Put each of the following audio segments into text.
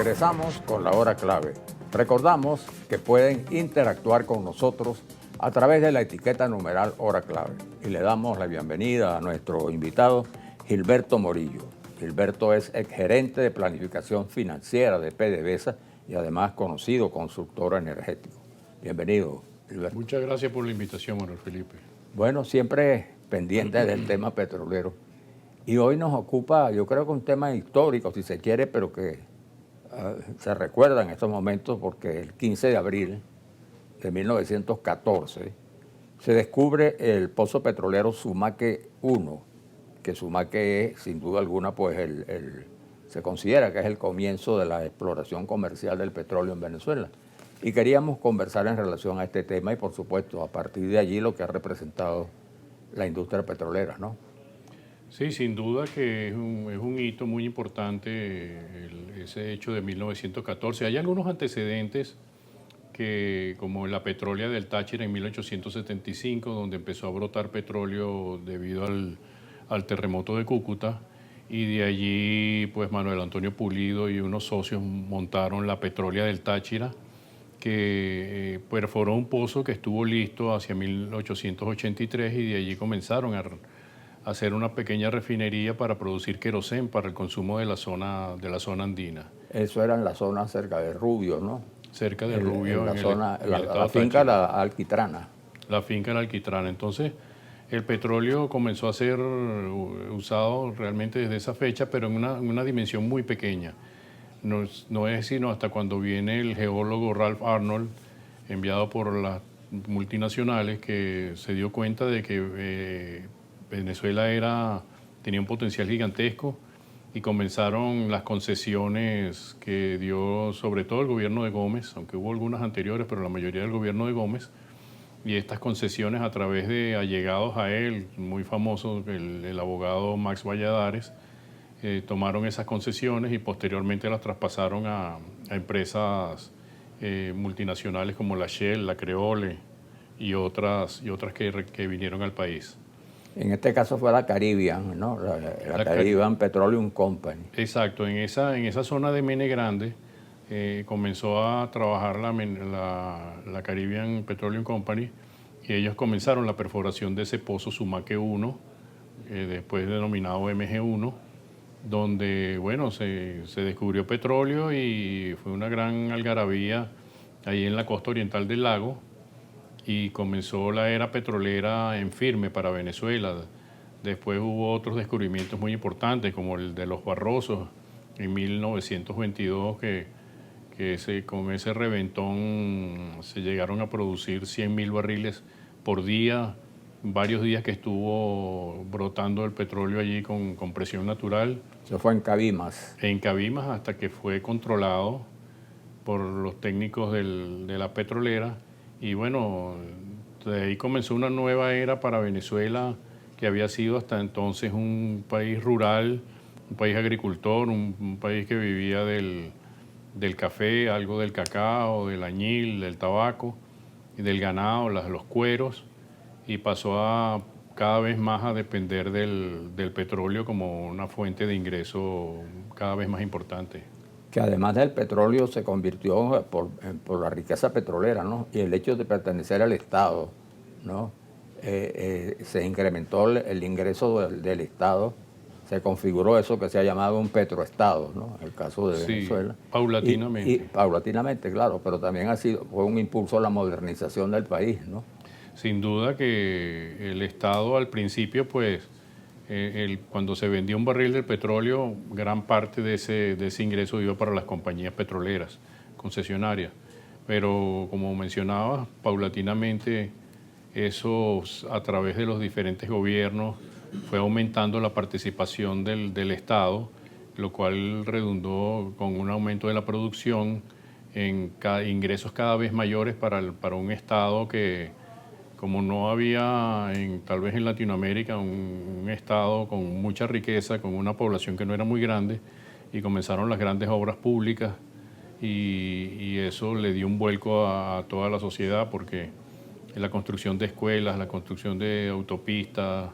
Regresamos con la hora clave. Recordamos que pueden interactuar con nosotros a través de la etiqueta numeral hora clave. Y le damos la bienvenida a nuestro invitado, Gilberto Morillo. Gilberto es exgerente de planificación financiera de PDVSA y además conocido consultor energético. Bienvenido, Gilberto. Muchas gracias por la invitación, Manuel Felipe. Bueno, siempre pendiente del tema petrolero. Y hoy nos ocupa, yo creo que un tema histórico, si se quiere, pero que se recuerda en estos momentos porque el 15 de abril de 1914 se descubre el pozo petrolero Sumaque 1, que Sumaque es, sin duda alguna, pues se considera que es el comienzo de la exploración comercial del petróleo en Venezuela. Y queríamos conversar en relación a este tema y, por supuesto, a partir de allí lo que ha representado la industria petrolera, ¿no? Sí, sin duda que es un hito muy importante ese hecho de 1914. Hay algunos antecedentes que, como la petrólea del Táchira en 1875, donde empezó a brotar petróleo debido al terremoto de Cúcuta, y de allí pues Manuel Antonio Pulido y unos socios montaron la petrólea del Táchira, que perforó un pozo que estuvo listo hacia 1883 y de allí comenzaron a hacer una pequeña refinería para producir querosén para el consumo de la zona andina. Eso era en la zona cerca de Rubio, ¿no? Cerca de Rubio, la finca La Alquitrana. La finca La Alquitrana. Entonces, el petróleo comenzó a ser usado realmente desde esa fecha, pero en una dimensión muy pequeña. No es sino hasta cuando viene el geólogo Ralph Arnold, enviado por las multinacionales, que se dio cuenta de que Venezuela tenía un potencial gigantesco y comenzaron las concesiones que dio sobre todo el gobierno de Gómez, aunque hubo algunas anteriores, pero la mayoría del gobierno de Gómez, y estas concesiones a través de allegados a él, muy famoso el abogado Max Valladares, tomaron esas concesiones y posteriormente las traspasaron a empresas multinacionales como la Shell, la Creole y otras que vinieron al país. En este caso fue la Caribbean, ¿no? La Caribbean Petroleum Company. Exacto, en esa zona de Mene Grande comenzó a trabajar la Caribbean Petroleum Company y ellos comenzaron la perforación de ese pozo Sumaque 1, después denominado MG1, donde bueno, se descubrió petróleo y fue una gran algarabía ahí en la costa oriental del lago. Y comenzó la era petrolera en firme para Venezuela. Después hubo otros descubrimientos muy importantes, como el de los Barrosos en 1922, con ese reventón se llegaron a producir 100.000 barriles por día, varios días que estuvo brotando el petróleo allí con presión natural. Eso fue en Cabimas. En Cabimas, hasta que fue controlado por los técnicos de la petrolera. Y bueno, de ahí comenzó una nueva era para Venezuela, que había sido hasta entonces un país rural, un país agricultor, un país que vivía del café, algo del cacao, del añil, del tabaco, y del ganado, los cueros, y pasó a cada vez más a depender del petróleo como una fuente de ingreso cada vez más importante. Que además del petróleo se convirtió por la riqueza petrolera, ¿no? Y el hecho de pertenecer al Estado, ¿no? Se incrementó el ingreso del Estado, se configuró eso que se ha llamado un petroestado, ¿no? El caso de Venezuela. Paulatinamente. Y paulatinamente, claro, pero también fue un impulso a la modernización del país, ¿no? Sin duda que el Estado al principio, pues, cuando se vendía un barril de petróleo, gran parte de ese ingreso iba para las compañías petroleras, concesionarias. Pero como mencionaba, paulatinamente eso a través de los diferentes gobiernos fue aumentando la participación del Estado, lo cual redundó con un aumento de la producción en ingresos cada vez mayores para un Estado que, como no había tal vez en Latinoamérica un estado con mucha riqueza, con una población que no era muy grande, y comenzaron las grandes obras públicas y eso le dio un vuelco a toda la sociedad, porque la construcción de escuelas, la construcción de autopistas,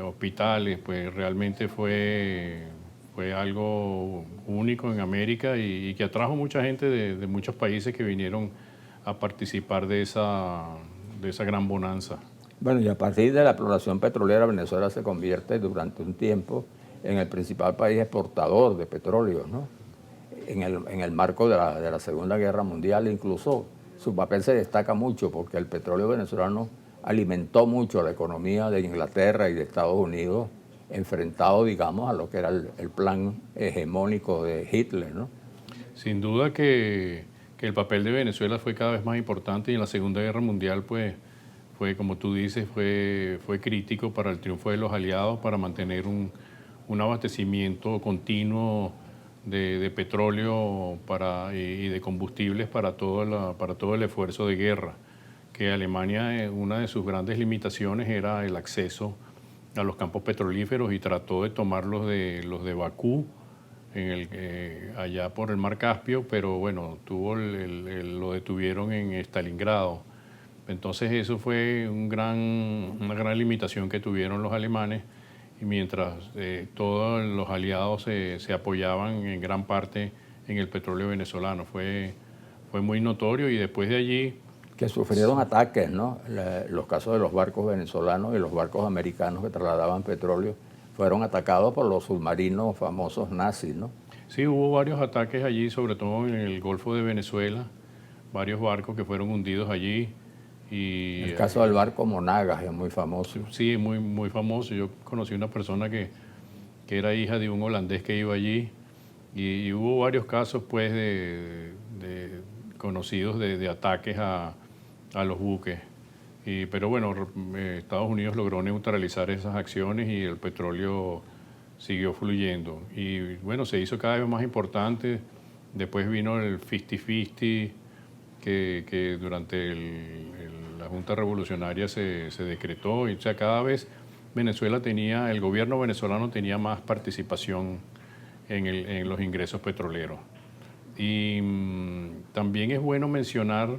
hospitales, pues realmente fue Fue algo único en América y que atrajo mucha gente de muchos países que vinieron a participar de esa gran bonanza. Bueno, y a partir de la exploración petrolera, Venezuela se convierte durante un tiempo en el principal país exportador de petróleo, ¿no? En el marco de la Segunda Guerra Mundial, incluso su papel se destaca mucho porque el petróleo venezolano alimentó mucho la economía de Inglaterra y de Estados Unidos, enfrentado, digamos, a lo que era el plan hegemónico de Hitler, ¿no? Sin duda que el papel de Venezuela fue cada vez más importante y en la Segunda Guerra Mundial, pues, fue, como tú dices, fue crítico para el triunfo de los aliados, para mantener un abastecimiento continuo de petróleo y de combustibles para todo el esfuerzo de guerra. Que Alemania, una de sus grandes limitaciones era el acceso a los campos petrolíferos y trató de tomar los de Bakú, allá por el Mar Caspio, pero bueno, lo detuvieron en Stalingrado. Entonces eso fue una gran limitación que tuvieron los alemanes, y mientras todos los aliados se apoyaban en gran parte en el petróleo venezolano. Fue muy notorio y después de allí... Que sufrieron ataques, ¿no? Los casos de los barcos venezolanos y los barcos americanos que trasladaban petróleo fueron atacados por los submarinos famosos nazis, ¿no? Sí, hubo varios ataques allí, sobre todo en el Golfo de Venezuela, varios barcos que fueron hundidos allí. Y el caso del barco Monagas es muy famoso. Sí, muy, muy famoso. Yo conocí una persona que era hija de un holandés que iba allí y hubo varios casos pues de conocidos de ataques a los buques. Pero bueno, Estados Unidos logró neutralizar esas acciones y el petróleo siguió fluyendo. Y bueno, se hizo cada vez más importante. Después vino el 50-50 que durante la Junta Revolucionaria se decretó. Y, o sea, cada vez el gobierno venezolano tenía más participación en los ingresos petroleros. Y también es bueno mencionar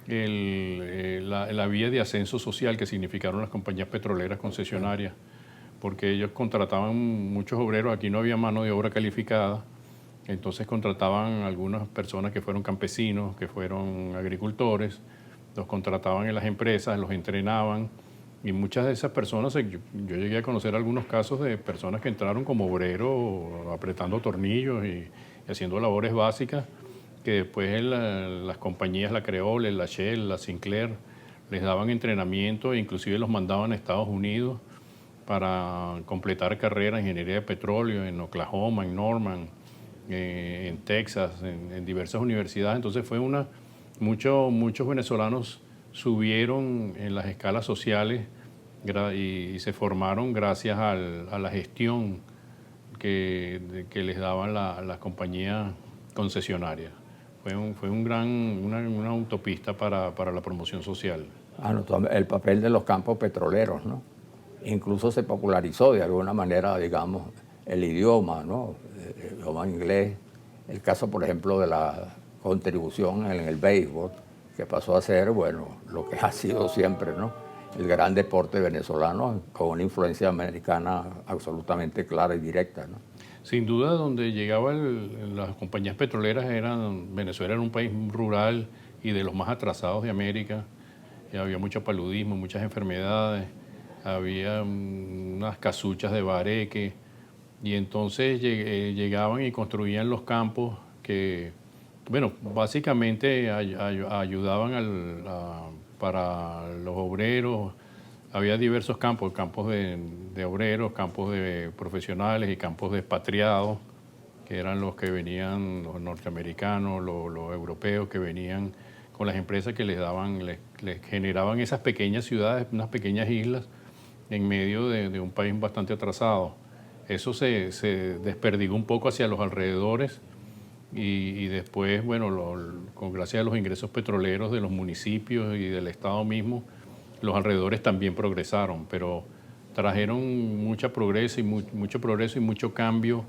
la vía de ascenso social que significaron las compañías petroleras concesionarias, porque ellos contrataban muchos obreros. Aquí no había mano de obra calificada, entonces contrataban algunas personas que fueron campesinos, que fueron agricultores, los contrataban en las empresas, los entrenaban, y muchas de esas personas, yo llegué a conocer algunos casos de personas que entraron como obreros apretando tornillos y haciendo labores básicas, que después las compañías, la Creole, la Shell, la Sinclair, les daban entrenamiento e inclusive los mandaban a Estados Unidos para completar carreras en ingeniería de petróleo en Oklahoma, en Norman, en Texas, en diversas universidades. Entonces muchos venezolanos subieron en las escalas sociales y se formaron gracias a la gestión que les daban las compañías concesionarias. Fue una autopista para la promoción social. El papel de los campos petroleros, ¿no? Incluso se popularizó de alguna manera, digamos, el idioma, ¿no? El idioma inglés. El caso, por ejemplo, de la contribución en el béisbol, que pasó a ser, bueno, lo que ha sido siempre, ¿no? El gran deporte venezolano, con una influencia americana absolutamente clara y directa, ¿no? Sin duda, donde llegaban las compañías petroleras, Venezuela era un país rural y de los más atrasados de América. Y había mucho paludismo, muchas enfermedades, había unas casuchas de bareque, y entonces llegaban y construían los campos que, bueno, básicamente ayudaban para los obreros. Había diversos campos de obreros, campos de profesionales y campos de expatriados, que eran los que venían, los norteamericanos, los europeos, que venían con las empresas que les generaban esas pequeñas ciudades, unas pequeñas islas en medio de un país bastante atrasado. Eso se desperdigó un poco hacia los alrededores y después, bueno, gracias a los ingresos petroleros de los municipios y del Estado mismo, los alrededores también progresaron, pero trajeron mucho progreso y mucho cambio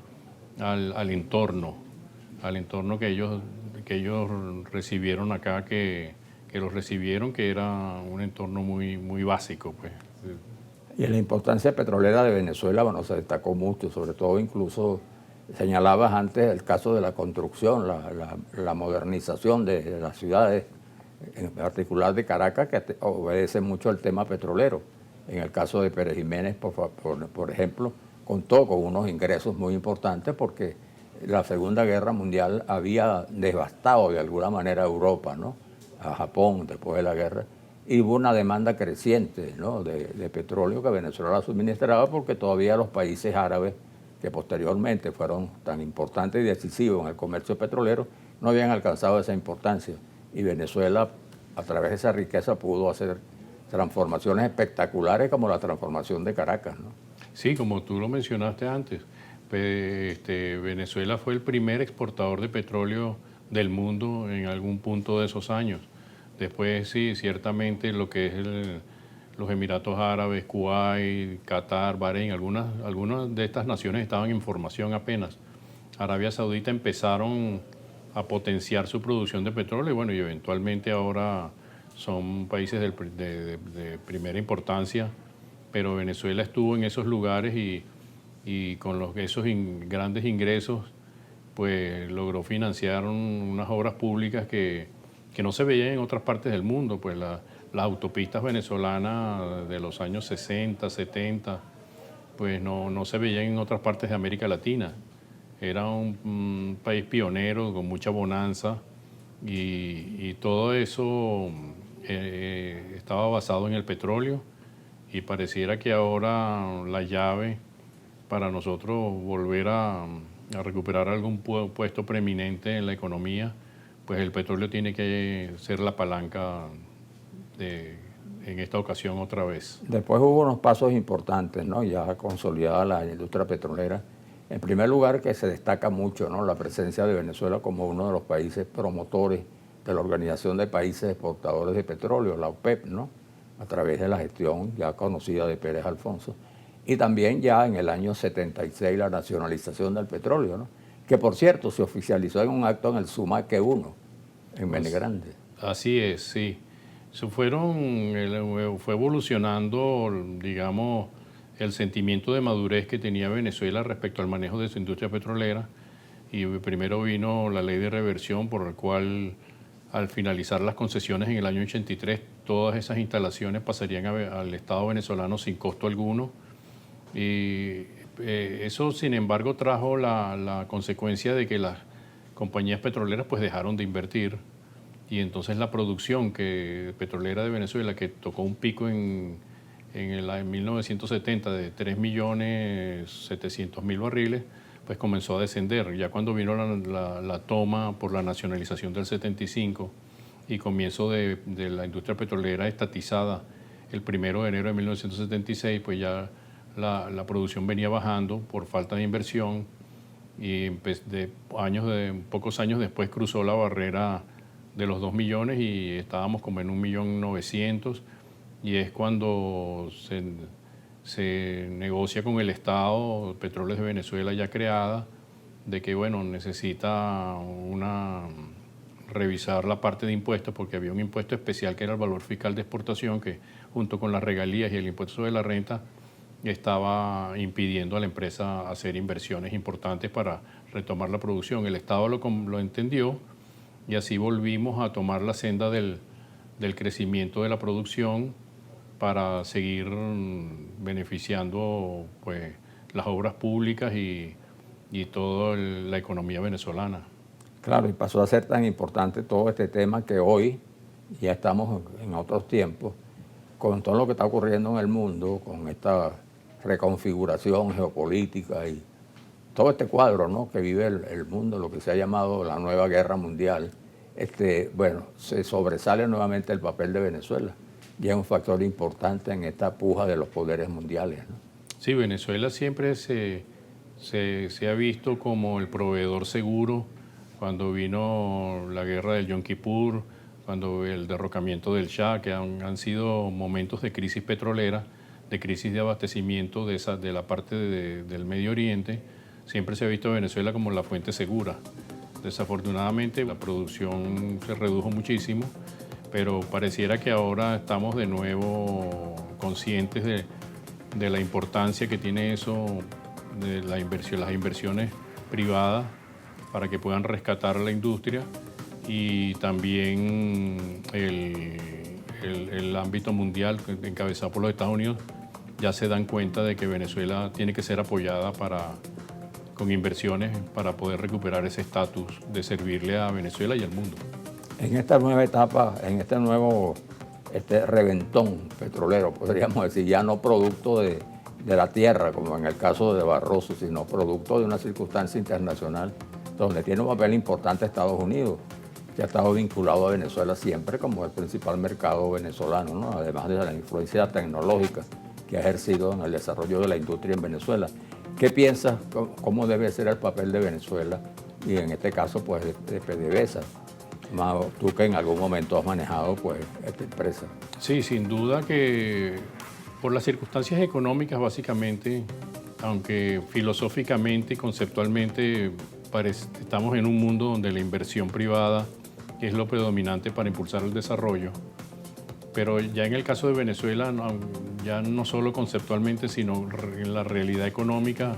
al entorno que ellos recibieron acá, que los recibieron, que era un entorno muy, muy básico, pues. Y la importancia petrolera de Venezuela, bueno, se destacó mucho, sobre todo incluso Señalabas antes el caso de la construcción, la modernización de las ciudades, en particular de Caracas, que obedece mucho al tema petrolero. En el caso de Pérez Jiménez, por ejemplo, contó con unos ingresos muy importantes porque la Segunda Guerra Mundial había devastado de alguna manera a Europa, ¿no? A Japón después de la guerra, y hubo una demanda creciente, ¿no? de petróleo que Venezuela suministraba porque todavía los países árabes, que posteriormente fueron tan importantes y decisivos en el comercio petrolero, no habían alcanzado esa importancia. Y Venezuela, a través de esa riqueza, pudo hacer transformaciones espectaculares como la transformación de Caracas, ¿no? Sí, como tú lo mencionaste antes, Venezuela fue el primer exportador de petróleo del mundo en algún punto de esos años. Después sí, ciertamente lo que es los Emiratos Árabes, Kuwait, Qatar, Bahrein, algunas de estas naciones estaban en formación apenas. Arabia Saudita empezaron a potenciar su producción de petróleo y bueno, y eventualmente ahora son países de primera importancia, pero Venezuela estuvo en esos lugares y con esos grandes ingresos pues logró financiar unas obras públicas que no se veían en otras partes del mundo, pues las autopistas venezolanas de los años 60, 70, pues no se veían en otras partes de América Latina. Era un país pionero con mucha bonanza y todo eso estaba basado en el petróleo y pareciera que ahora la llave para nosotros volver a recuperar algún puesto preeminente en la economía, pues el petróleo tiene que ser la palanca en esta ocasión otra vez. Después hubo unos pasos importantes, ¿no? Ya consolidada la industria petrolera. En primer lugar, que se destaca mucho, ¿no? La presencia de Venezuela como uno de los países promotores de la Organización de Países Exportadores de Petróleo, la OPEP, ¿no? A través de la gestión ya conocida de Pérez Alfonso. Y también ya en el año 76 la nacionalización del petróleo, ¿no? Que por cierto se oficializó en un acto en el Sumaque 1, en Menegrande. Así es, sí. Fue evolucionando, digamos, el sentimiento de madurez que tenía Venezuela respecto al manejo de su industria petrolera. Y primero vino la ley de reversión, por la cual al finalizar las concesiones en el año 83, todas esas instalaciones pasarían al Estado venezolano sin costo alguno. Y eso, sin embargo, trajo la consecuencia de que las compañías petroleras pues dejaron de invertir y entonces la producción petrolera de Venezuela, que tocó un pico en 1970 de 3.700.000 barriles, pues comenzó a descender. Ya cuando vino la toma por la nacionalización del 75 y comienzo de la industria petrolera estatizada el 1 de enero de 1976, pues ya la producción venía bajando por falta de inversión y pocos años después cruzó la barrera de los 2 millones y estábamos como en 1.900.000 y es cuando se negocia con el Estado, Petróleos de Venezuela ya creada, de que bueno, necesita revisar la parte de impuestos porque había un impuesto especial que era el valor fiscal de exportación que junto con las regalías y el impuesto sobre la renta estaba impidiendo a la empresa hacer inversiones importantes para retomar la producción. El Estado lo entendió y así volvimos a tomar la senda del crecimiento de la producción para seguir beneficiando pues, las obras públicas y toda la economía venezolana. Claro, y pasó a ser tan importante todo este tema que hoy ya estamos en otros tiempos, con todo lo que está ocurriendo en el mundo, con esta reconfiguración geopolítica y todo este cuadro, ¿no? que vive el mundo, lo que se ha llamado la nueva guerra mundial, bueno, se sobresale nuevamente el papel de Venezuela y es un factor importante en esta puja de los poderes mundiales, ¿no? Sí, Venezuela siempre se ha visto como el proveedor seguro cuando vino la guerra del Yom Kippur, cuando el derrocamiento del Shah, que han sido momentos de crisis petrolera, de crisis de abastecimiento de la parte del Medio Oriente, siempre se ha visto a Venezuela como la fuente segura. Desafortunadamente la producción se redujo muchísimo, pero pareciera que ahora estamos de nuevo conscientes de la importancia que tiene eso, de las inversiones privada para que puedan rescatar la industria, y también el ámbito mundial encabezado por los Estados Unidos ya se dan cuenta de que Venezuela tiene que ser apoyada con inversiones para poder recuperar ese estatus de servirle a Venezuela y al mundo. En esta nueva etapa, en este nuevo reventón petrolero, podríamos decir, ya no producto de la tierra, como en el caso de Barroso, sino producto de una circunstancia internacional donde tiene un papel importante Estados Unidos, que ha estado vinculado a Venezuela siempre como el principal mercado venezolano, ¿no? Además de la influencia tecnológica que ha ejercido en el desarrollo de la industria en Venezuela. ¿Qué piensas? ¿Cómo debe ser el papel de Venezuela? Y en este caso, pues, de PDVSA. Tú que en algún momento has manejado, pues, esta empresa. Sí, sin duda que por las circunstancias económicas, básicamente, aunque filosóficamente y conceptualmente estamos en un mundo donde la inversión privada es lo predominante para impulsar el desarrollo, pero ya en el caso de Venezuela, ya no solo conceptualmente, sino en la realidad económica,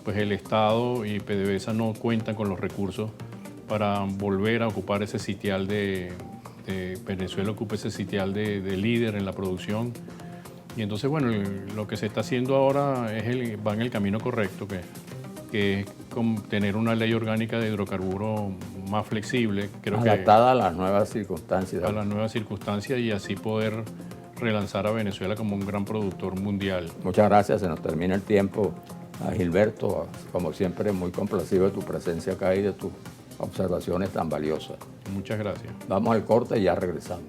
pues el Estado y PDVSA no cuentan con los recursos para volver a ocupar ese sitial Venezuela ocupa ese sitial de líder en la producción. Y entonces, bueno, lo que se está haciendo ahora va en el camino correcto, que es tener una ley orgánica de hidrocarburos más flexible. Adaptada a las nuevas circunstancias. A las nuevas circunstancias, y así poder relanzar a Venezuela como un gran productor mundial. Muchas gracias, se nos termina el tiempo. A Gilberto, como siempre, muy complacido de tu presencia acá y de tus observaciones tan valiosas. Muchas gracias. Vamos al corte y ya regresamos.